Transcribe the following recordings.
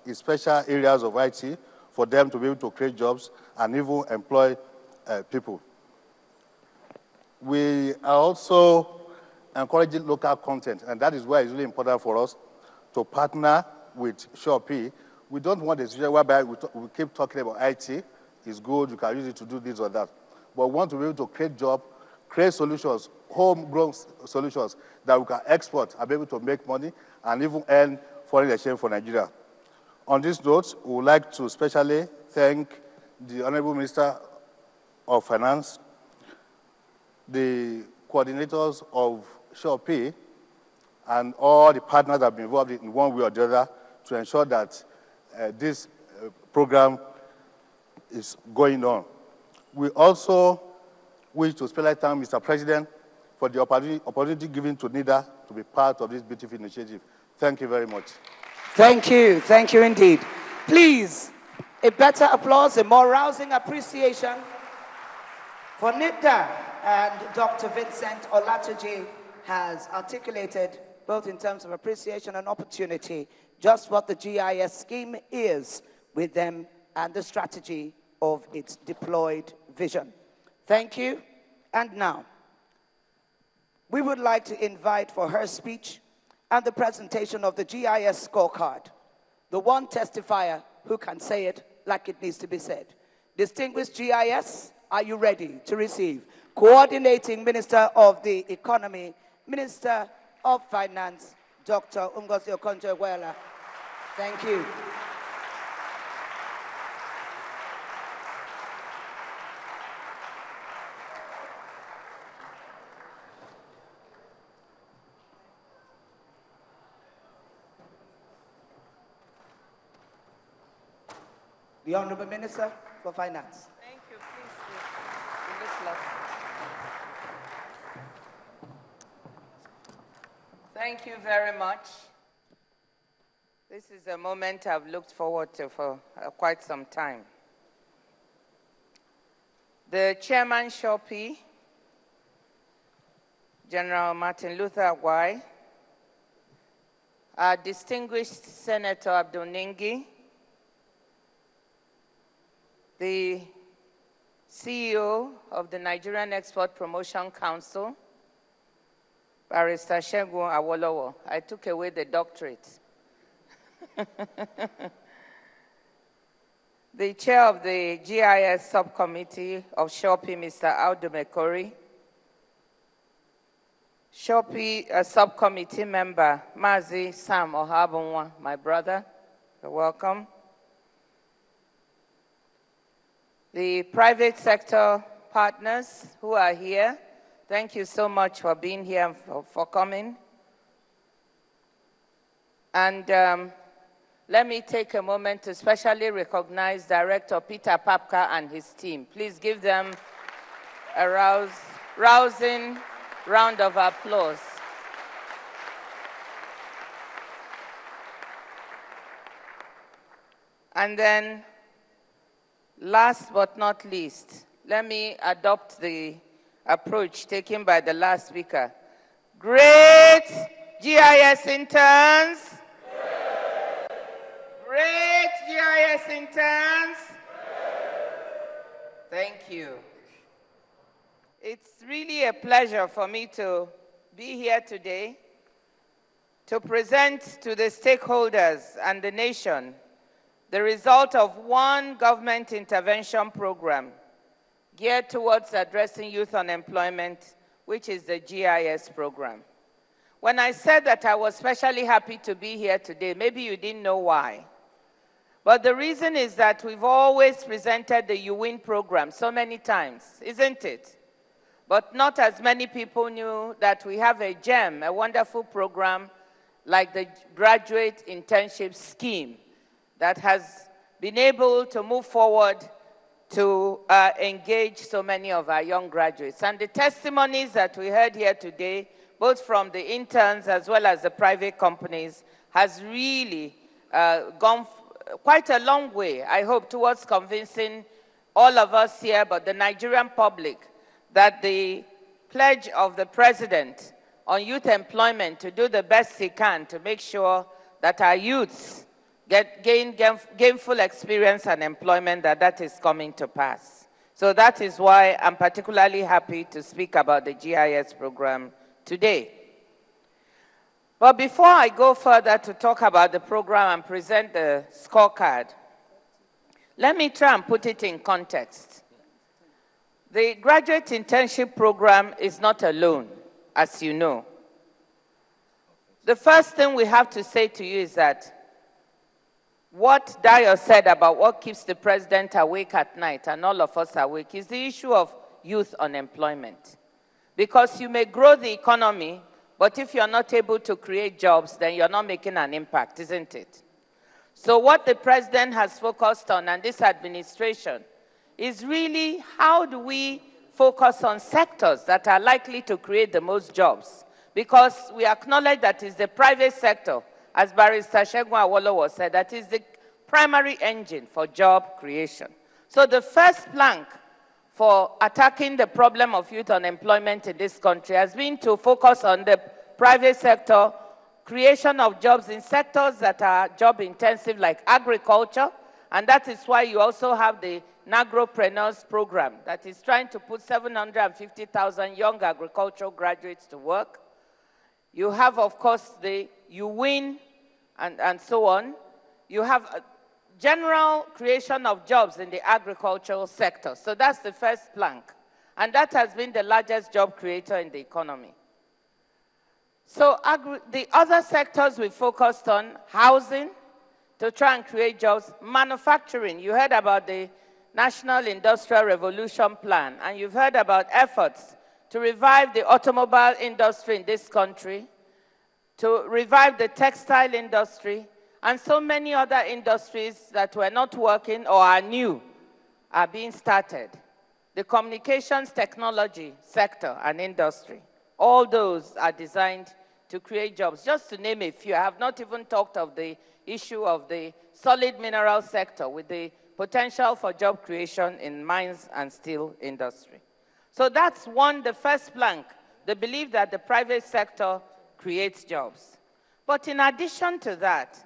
in special areas of IT for them to be able to create jobs and even employ people. We are also encouraging local content, and that is why it's really important for us to partner with Shopee. We don't want a situation whereby we keep talking about IT. It's good, you can use it to do this or that. But we want to be able to create jobs, create solutions, homegrown solutions that we can export and be able to make money and even earn foreign exchange for Nigeria. On this note, we would like to especially thank the Honorable Minister of Finance, the coordinators of Shopee, and all the partners that have been involved in one way or the other to ensure that this program is going on. We also wish to especially thank Mr. President for the opportunity given to NIDA to be part of this beautiful initiative. Thank you very much. Thank you indeed. Please, a better applause, a more rousing appreciation for NIDA and Dr. Vincent Olatuji has articulated, both in terms of appreciation and opportunity, just what the GIS scheme is with them and the strategy of its deployed vision. Thank you. And now, we would like to invite for her speech and the presentation of the GIS scorecard, the one testifier who can say it like it needs to be said. Distinguished GIS, are you ready to receive Coordinating Minister of the Economy, Minister of Finance, Dr. Ngozi Okonjo-Iweala? Thank you. The Honorable Minister for Finance. Thank you. Please sit in this lot. Thank you very much. This is a moment I've looked forward to for quite some time. The Chairman Shopee, General Martin Luther Agwai, our distinguished Senator Abdul Ningi, the CEO of the Nigerian Export Promotion Council, Barrister Segun Awolowo. I took away the doctorate. The chair of the GIS subcommittee of Shopee, Mr. Audu Mekori. Shopee subcommittee member, Mazi Sam Ohabunwa, my brother. You're welcome. The private sector partners who are here, thank you so much for being here, for coming. And let me take a moment to especially recognize Director Peter Papka and his team. Please give them a rousing round of applause. And then, last but not least, let me adopt the approach taken by the last speaker. Great GIS interns. Great GIS interns. Thank you. It's really a pleasure for me to be here today to present to the stakeholders and the nation the result of one government intervention program geared towards addressing youth unemployment, which is the GIS program. When I said that I was especially happy to be here today, maybe you didn't know why. But the reason is that we've always presented the You Win program so many times, isn't it? But not as many people knew that we have a gem, a wonderful program like the Graduate Internship Scheme that has been able to move forward to engage so many of our young graduates. And the testimonies that we heard here today, both from the interns as well as the private companies, has really gone quite a long way, I hope, towards convincing all of us here, but the Nigerian public, that the pledge of the president on youth employment to do the best he can to make sure that our youths gain gainful experience and employment, that is coming to pass. So that is why I'm particularly happy to speak about the GIS program today. But before I go further to talk about the program and present the scorecard, let me try and put it in context. The graduate internship program is not alone, as you know. The first thing we have to say to you is that what Dayo said about what keeps the president awake at night and all of us awake is the issue of youth unemployment. Because you may grow the economy, but if you're not able to create jobs, then you're not making an impact, isn't it? So what the president has focused on, and this administration, is really how do we focus on sectors that are likely to create the most jobs? Because we acknowledge that it's the private sector, as Barrister Segun Awolowo said, that is the primary engine for job creation. So the first plank for attacking the problem of youth unemployment in this country has been to focus on the private sector, creation of jobs in sectors that are job-intensive like agriculture, and that is why you also have the Nagropreneurs program that is trying to put 750,000 young agricultural graduates to work. You have, of course, the UWIN and so on. You have a general creation of jobs in the agricultural sector. So that's the first plank. And that has been the largest job creator in the economy. So the other sectors we focused on, housing, to try and create jobs, manufacturing. You heard about the National Industrial Revolution Plan, and you've heard about efforts to revive the automobile industry in this country, to revive the textile industry, and so many other industries that were not working or are new are being started. The communications technology sector and industry, all those are designed to create jobs. Just to name a few, I have not even talked of the issue of the solid mineral sector with the potential for job creation in mines and steel industry. So that's the first plank, the belief that the private sector creates jobs. But in addition to that,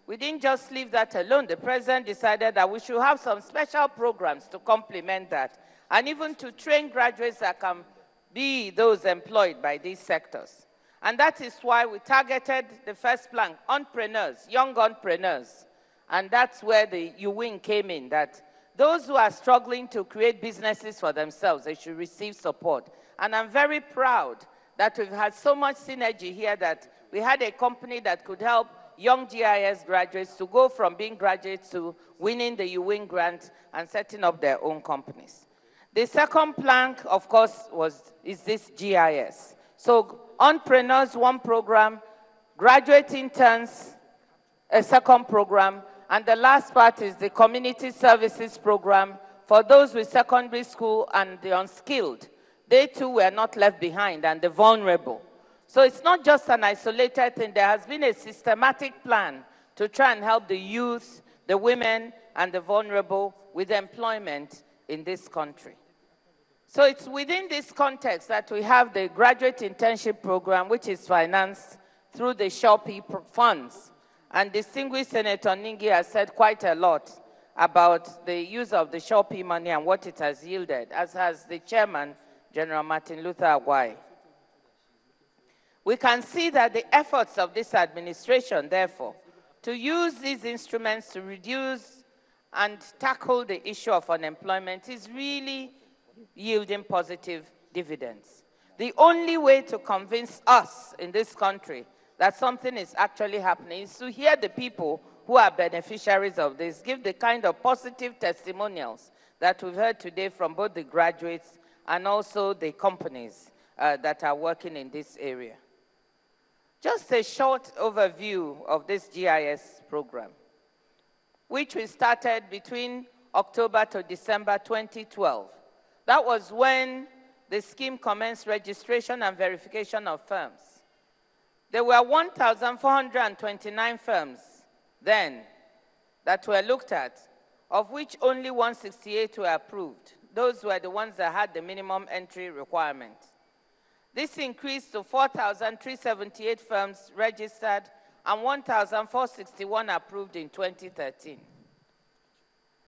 we didn't just leave that alone. The president decided that we should have some special programs to complement that, and even to train graduates that can be those employed by these sectors. And that is why we targeted the first plank, entrepreneurs, young entrepreneurs. And that's where the UWIN came in, that those who are struggling to create businesses for themselves, they should receive support. And I'm very proud that we've had so much synergy here that we had a company that could help young GIS graduates to go from being graduates to winning the UWIN grant and setting up their own companies. The second plank, of course, is this GIS. So entrepreneurs, one program, graduate interns, a second program, and the last part is the community services program for those with secondary school and the unskilled. They too were not left behind, and the vulnerable. So it's not just an isolated thing. There has been a systematic plan to try and help the youth, the women, and the vulnerable with employment in this country. So it's within this context that we have the graduate internship program, which is financed through the Shopee funds. And distinguished Senator Ningi has said quite a lot about the use of the Shopee money and what it has yielded, as has the chairman, General Martin Luther Agwai. We can see that the efforts of this administration, therefore, to use these instruments to reduce and tackle the issue of unemployment is really yielding positive dividends. The only way to convince us in this country that something is actually happening is to hear the people who are beneficiaries of this, give the kind of positive testimonials that we've heard today from both the graduates and also the companies that are working in this area. Just a short overview of this GIS program, which we started between October to December 2012. That was when the scheme commenced registration and verification of firms. There were 1,429 firms then that were looked at, of which only 168 were approved. Those were the ones that had the minimum entry requirement. This increased to 4,378 firms registered and 1,461 approved in 2013.